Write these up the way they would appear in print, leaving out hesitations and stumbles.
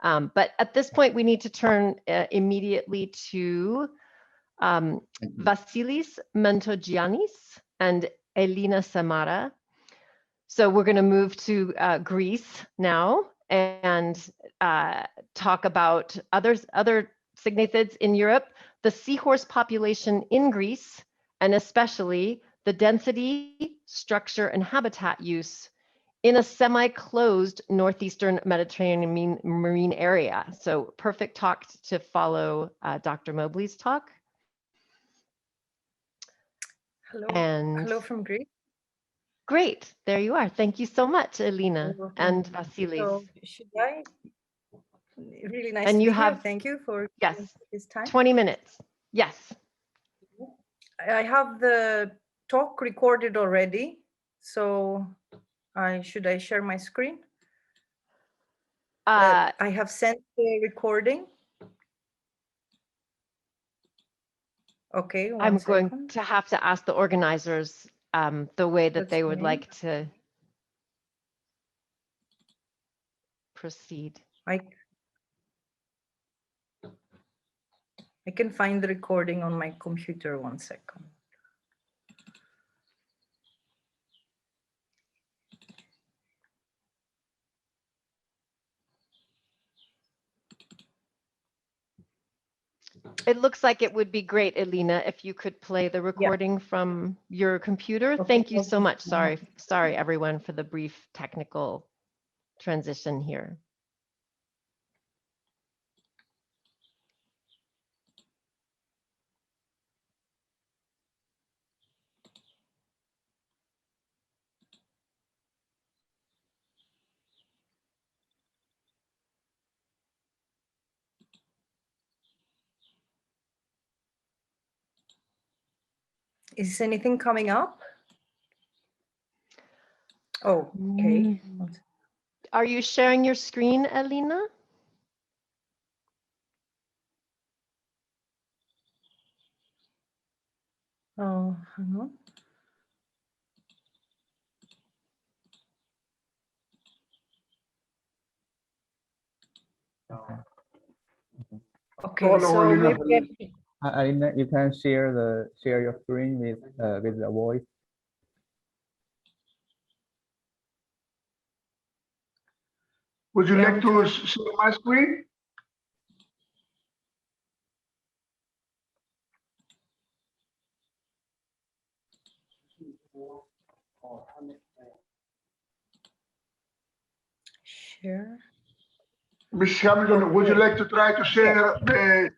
But at this point, we need to turn immediately to Vasilis, Mentogiannis, and Elina, Samara. So we're going to move to Greece now and talk about other cygnathrids in Europe, the seahorse population in Greece, and especially the density, structure, and habitat use in a semi-closed northeastern Mediterranean marine area. So perfect talk to follow Dr. Mobley's talk. Hello. And hello from Greece. Great, there you are. Thank you so much, Elina and Vasilis. So should I? Really nice and to you be have, here. Thank you for this time. 20 minutes. Yes. I have the talk recorded already. So should I share my screen? I have sent the recording. Okay, I'm going to have to ask the organizers the way that they would like to proceed. I can find the recording on my computer, 1 second. It looks like it would be great, Elina, if you could play the recording from your computer. Okay. Thank you so much. Sorry, everyone, for the brief technical transition here. Is anything coming up? Oh, okay. Are you sharing your screen, Elina? Oh, hang on. Okay, so Elina, you can share your screen with the voice. Would you like to share my screen? Share. Ms. Hamilton, would you like to try to share the?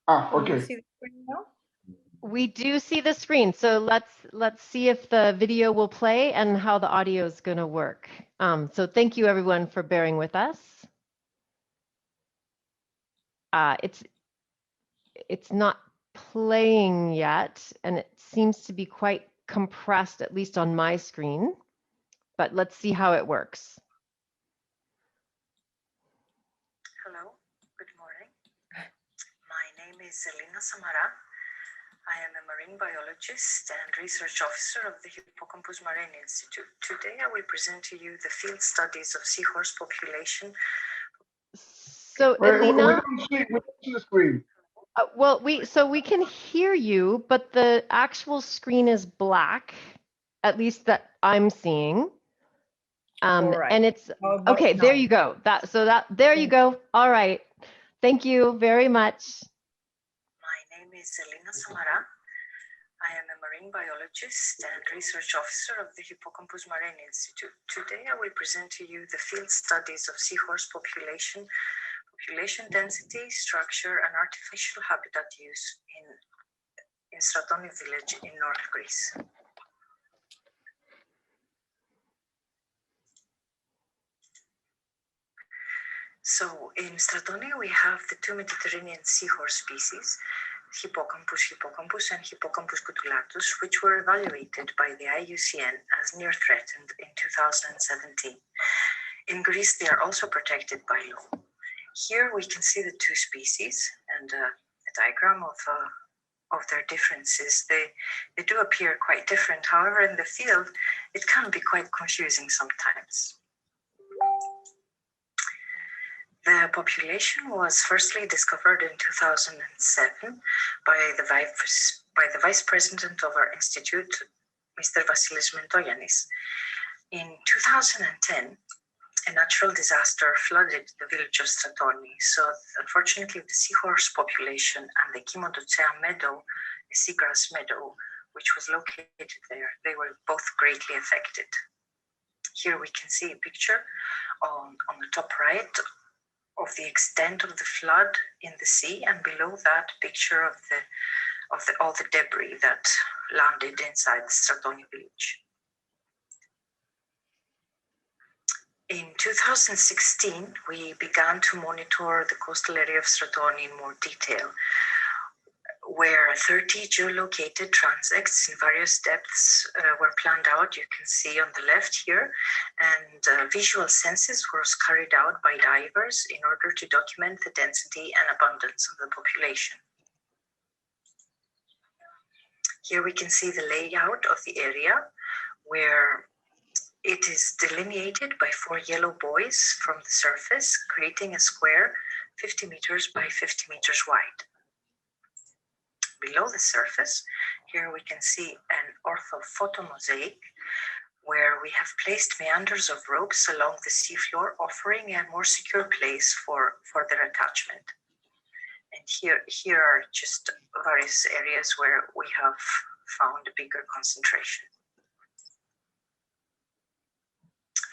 Okay. See the screen now? We do see the screen, so let's see if the video will play and how the audio is going to work. So thank you everyone for bearing with us. It's not playing yet, and it seems to be quite compressed, at least on my screen. But let's see how it works. Hello, good morning. My name is Elina Samara. I am a marine biologist and research officer of the Hippocampus Marine Institute. Today I will present to you the field studies of seahorse population. So Elina, we don't see the screen. Well, we can hear you, but the actual screen is black, at least that I'm seeing. Right. And it's okay. There you go. There you go. All right. Thank you very much. My name is Elina Samara. I am a marine biologist and research officer of the Hippocampus Marine Institute. Today I will present to you the field studies of seahorse population density, structure, and artificial habitat use in Stratoni village in North Greece. So in Stratoni, we have the two Mediterranean seahorse species, Hippocampus and Hippocampus cutulatus, which were evaluated by the IUCN as near threatened in 2017. In Greece, they are also protected by law. Here we can see the two species and a diagram of their differences. They do appear quite different. However, in the field, it can be quite confusing sometimes. The population was firstly discovered in 2007 by the Vice President of our institute, Mr. Vasilis Mentogiannis. In 2010, a natural disaster flooded the village of Stratoni, so unfortunately the seahorse population and the Mentogiannis meadow, a seagrass meadow, which was located there, they were both greatly affected. Here we can see a picture on the top right of the extent of the flood in the sea, and below that picture of all the debris that landed inside the Stratoni village. In 2016, we began to monitor the coastal area of Stratoni in more detail, where 30 geolocated transects in various depths were planned out. You can see on the left here, and visual census was carried out by divers in order to document the density and abundance of the population. Here we can see the layout of the area, where it is delineated by 4 yellow buoys from the surface, creating a square 50 meters by 50 meters wide. Below the surface, here we can see an orthophoto mosaic where we have placed meanders of ropes along the seafloor, offering a more secure place for their attachment. And here are just various areas where we have found a bigger concentration.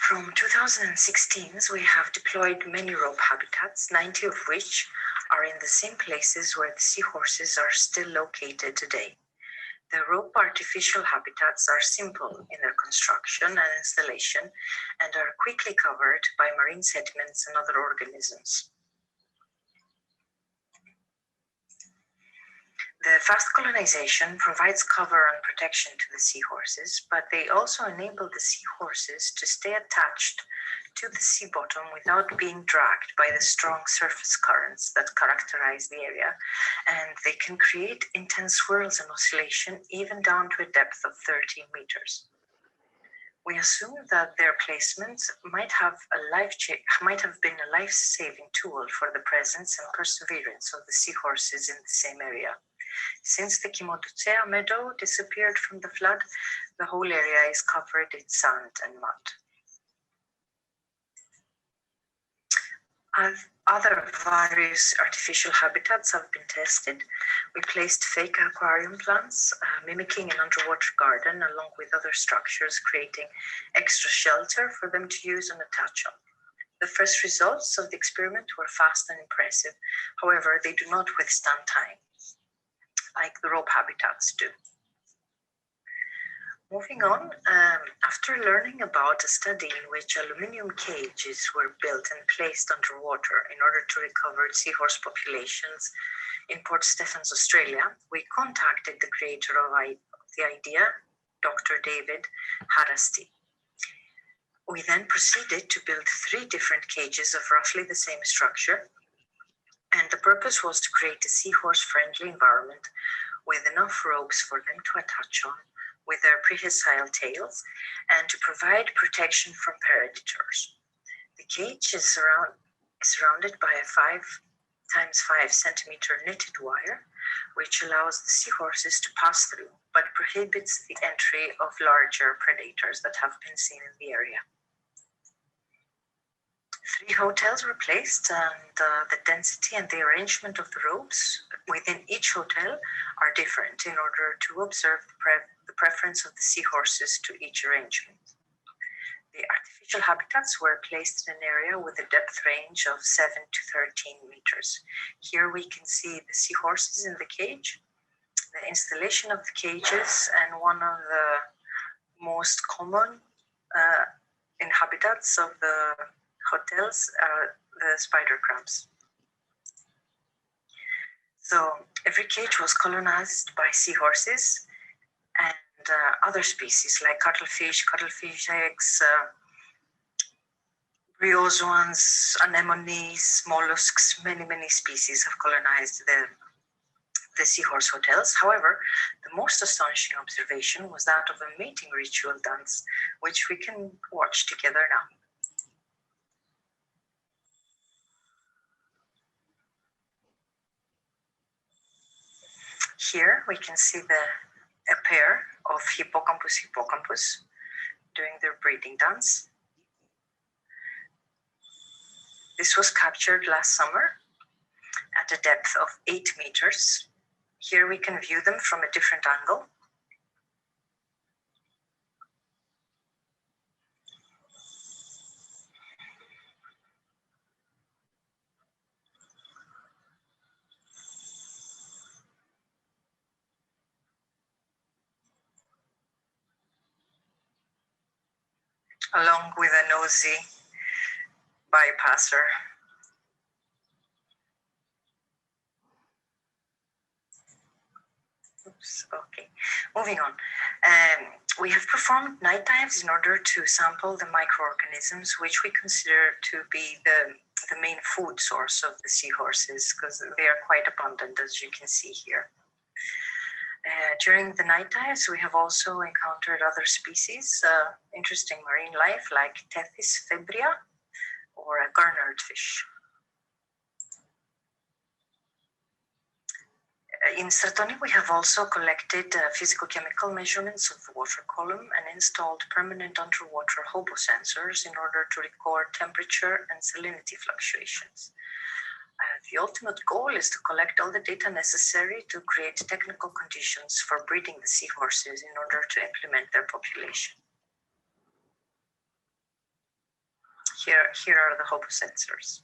From 2016, we have deployed many rope habitats, 90 of which are in the same places where the seahorses are still located today. The rope artificial habitats are simple in their construction and installation and are quickly covered by marine sediments and other organisms. The fast colonization provides cover and protection to the seahorses, but they also enable the seahorses to stay attached to the sea bottom without being dragged by the strong surface currents that characterize the area, and they can create intense swirls and oscillation even down to a depth of 13 meters. We assume that their placement might have been a life-saving tool for the presence and perseverance of the seahorses in the same area. Since the Mentogiannis meadow disappeared from the flood, the whole area is covered in sand and mud. Other various artificial habitats have been tested. We placed fake aquarium plants, mimicking an underwater garden, along with other structures, creating extra shelter for them to use and attach on. The first results of the experiment were fast and impressive. However, they do not withstand time, like the rope habitats do. Moving on, after learning about a study in which aluminium cages were built and placed underwater in order to recover seahorse populations in Port Stephens, Australia, we contacted the creator of the idea, Dr. David Harasti. We then proceeded to build 3 different cages of roughly the same structure, and the purpose was to create a seahorse-friendly environment with enough ropes for them to attach on with their prehensile tails and to provide protection from predators. The cage is surrounded by a 5 x 5 centimeter knitted wire, which allows the seahorses to pass through, but prohibits the entry of larger predators that have been seen in the area. 3 hotels were placed, and the density and the arrangement of the ropes within each hotel are different in order to observe the preference of the seahorses to each arrangement. The artificial habitats were placed in an area with a depth range of 7 to 13 meters. Here we can see the seahorses in the cage, the installation of the cages, and one of the most common inhabitants of the hotels are the spider crabs. So every cage was colonized by seahorses and other species like cuttlefish eggs, bryozoans, anemones, mollusks, many species have colonized the seahorse hotels. However, the most astonishing observation was that of a mating ritual dance, which we can watch together now. Here we can see a pair of hippocampus doing their breeding dance. This was captured last summer at a depth of 8 meters. Here we can view them from a different angle. Along with a nosy bypasser. Oops, okay, moving on. We have performed night dives in order to sample the microorganisms which we consider to be the main food source of the seahorses, because they are quite abundant, as you can see here. During the night dives, we have also encountered other species, interesting marine life like Tethys febria or a garnered fish. In Stratoni, we have also collected physicochemical measurements of the water column and installed permanent underwater hobo sensors in order to record temperature and salinity fluctuations. The ultimate goal is to collect all the data necessary to create technical conditions for breeding the seahorses in order to implement their population. Here are the hobo sensors.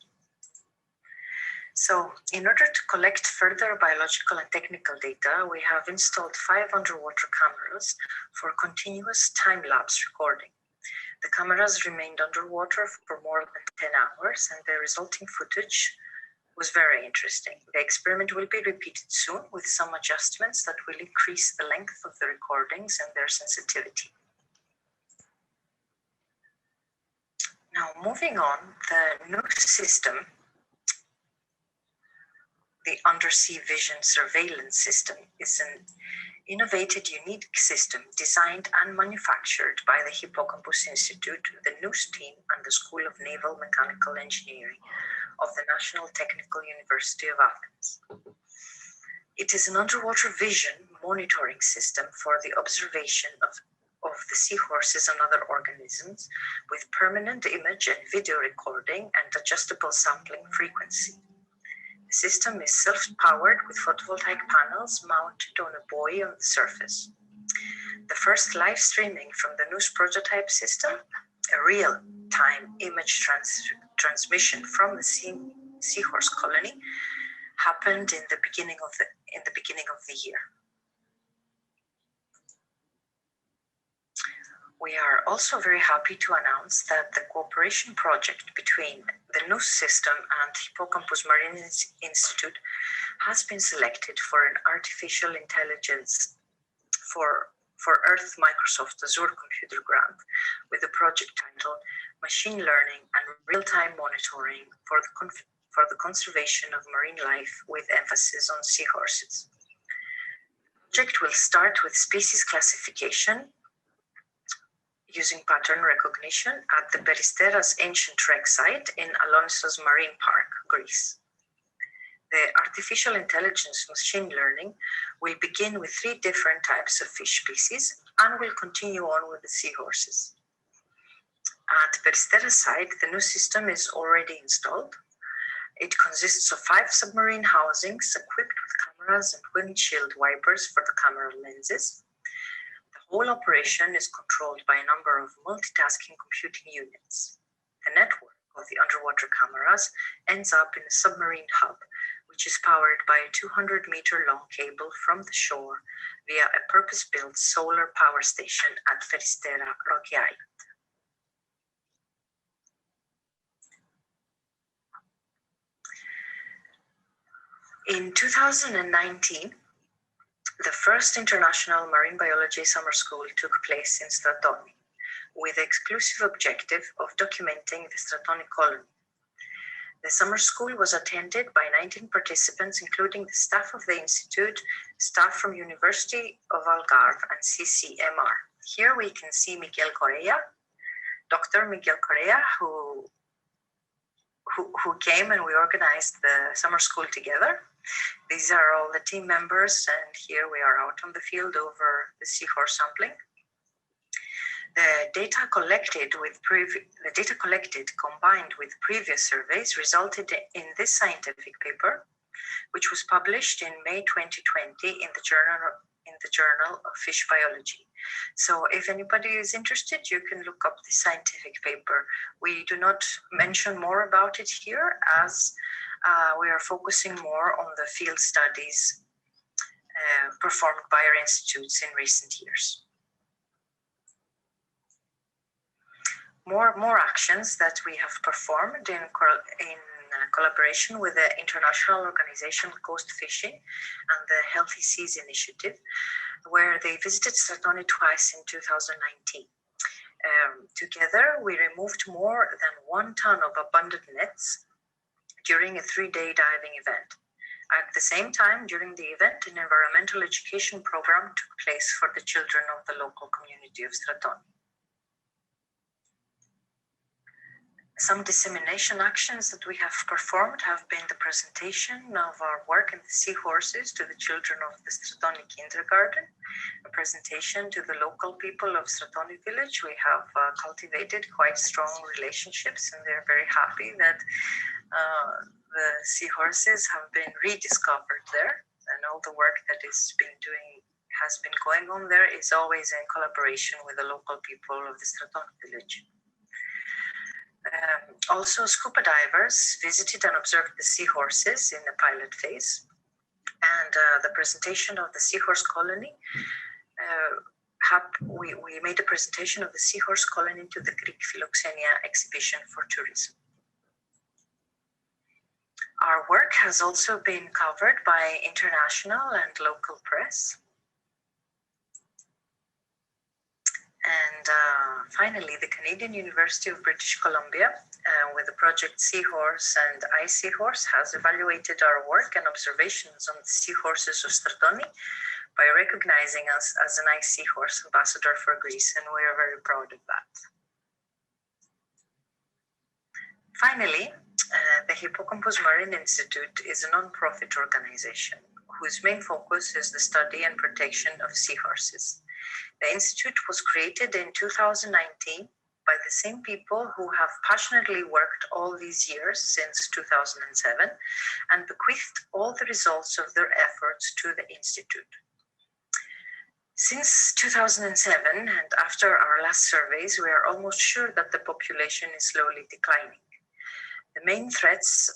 So in order to collect further biological and technical data, we have installed 5 underwater cameras for continuous time-lapse recording. The cameras remained underwater for more than 10 hours, and the resulting footage was very interesting. The experiment will be repeated soon with some adjustments that will increase the length of the recordings and their sensitivity. Now, moving on, the new system, the Undersea Vision Surveillance System, is an innovative, unique system designed and manufactured by the Hippocampus Institute, the NUS team, and the School of Naval Mechanical Engineering of the National Technical University of Athens. It is an underwater vision monitoring system for the observation of the seahorses and other organisms with permanent image and video recording and adjustable sampling frequency. The system is self-powered with photovoltaic panels mounted on a buoy on the surface. The first live streaming from the NUS prototype system, a real-time image transmission from the seahorse colony, happened in the beginning of the year. We are also very happy to announce that the cooperation project between the NUS system and Hippocampus Marine Institute has been selected for an artificial intelligence for Earth Microsoft Azure computer grant with the project title Machine Learning and Real-Time Monitoring for the Conservation of Marine Life with emphasis on seahorses. The project will start with species classification using pattern recognition at the Peristeras ancient wreck site in Alonissos Marine Park, Greece. The artificial intelligence machine learning will begin with 3 different types of fish species and will continue on with the seahorses. At Peristeras site, the new system is already installed. It consists of 5 submarine housings equipped with cameras and windshield wipers for the camera lenses. The whole operation is controlled by a number of multitasking computing units. The network of the underwater cameras ends up in a submarine hub, which is powered by a 200-meter-long cable from the shore via a purpose-built solar power station at Peristera Rocky Island. In 2019, the first International Marine Biology Summer School took place in Stratoni, with the exclusive objective of documenting the Stratoni colony. The summer school was attended by 19 participants, including the staff of the Institute, staff from University of Algarve and CCMR. Here we can see Miguel Correa, Dr. Miguel Correa, who who came, and we organized the summer school together. These are all the team members, and here we are out on the field over the seahorse sampling. The data collected combined with previous surveys resulted in this scientific paper, which was published in May 2020 in the Journal of Fish Biology. So if anybody is interested, you can look up the scientific paper. We do not mention more about it here, as we are focusing more on the field studies performed by our institutes in recent years. More actions that we have performed in collaboration with the international organization Coast Fishing and the Healthy Seas Initiative, where they visited Stratoni twice in 2019. Together, we removed more than 1 ton of abundant nets during a 3-day diving event. At the same time, during the event, an environmental education program took place for the children of the local community of Stratoni. Some dissemination actions that we have performed have been the presentation of our work in the seahorses to the children of the Stratoni kindergarten, a presentation to the local people of Stratoni village. We have cultivated quite strong relationships, and they're very happy that the seahorses have been rediscovered there, and all the work that has been going on there is always in collaboration with the local people of the Stratoni village. Also, scuba divers visited and observed the seahorses in the pilot phase, and the presentation of the seahorse colony. We made a presentation of the seahorse colony to the Greek Philoxenia exhibition for tourism. Our work has also been covered by international and local press. And finally, the Canadian University of British Columbia, with the project Seahorse and iSeahorse, has evaluated our work and observations on the seahorses of Stratoni by recognizing us as an iSeahorse ambassador for Greece, and we are very proud of that. Finally, the Hippocampus Marine Institute is a non-profit organization whose main focus is the study and protection of seahorses. The Institute was created in 2019 by the same people who have passionately worked all these years since 2007 and bequeathed all the results of their efforts to the Institute. Since 2007 and after our last surveys, we are almost sure that the population is slowly declining. The main threats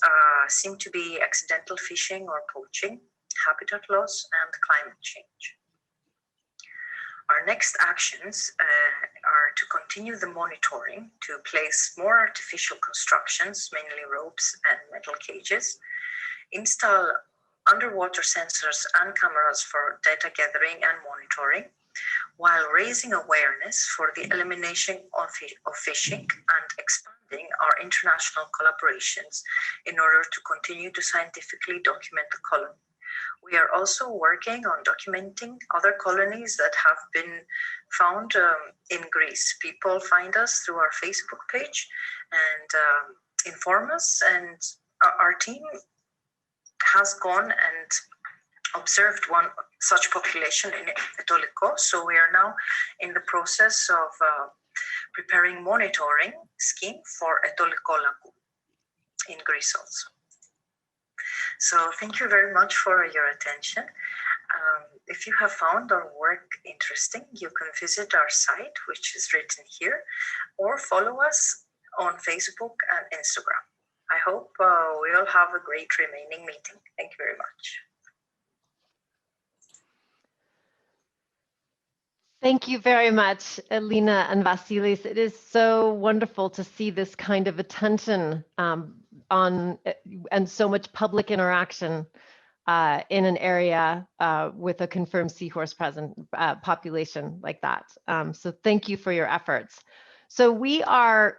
seem to be accidental fishing or poaching, habitat loss, and climate change. Our next actions are to continue the monitoring, to place more artificial constructions, mainly ropes and metal cages, install underwater sensors and cameras for data gathering and monitoring, while raising awareness for the elimination of fishing and expanding our international collaborations in order to continue to scientifically document the colony. We are also working on documenting other colonies that have been found in Greece. People find us through our Facebook page and inform us, and our team has gone and observed one such population in Etoliko. So we are now in the process of preparing monitoring scheme for Etoliko Lagoon in Greece also. So thank you very much for your attention. If you have found our work interesting, you can visit our site, which is written here, or follow us on Facebook and Instagram. I hope we all have a great remaining meeting. Thank you very much. Thank you very much, Elina and Vasilis. It is so wonderful to see this kind of attention and so much public interaction in an area with a confirmed seahorse population like that. So thank you for your efforts. So we are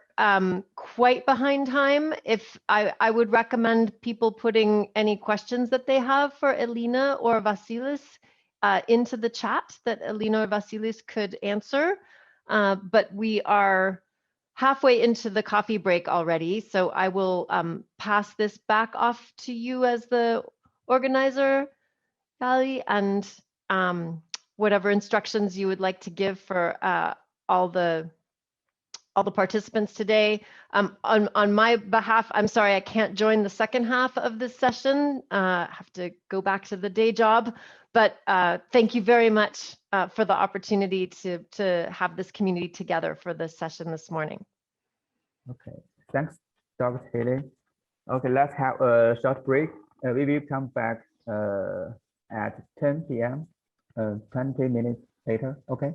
quite behind time. If I would recommend people putting any questions that they have for Elina or Vasilis into the chat that Elina or Vasilis could answer. But we are halfway into the coffee break already, so I will pass this back off to you as the organizer, Callie, and whatever instructions you would like to give for all the participants today. On my behalf, I'm sorry I can't join the second half of this session. I have to go back to the day job, but thank you very much for the opportunity to have this community together for this session this morning. Okay, thanks, Dr. Haley. Okay, let's have a short break. We will come back at 10 p.m. 20 minutes later. Okay.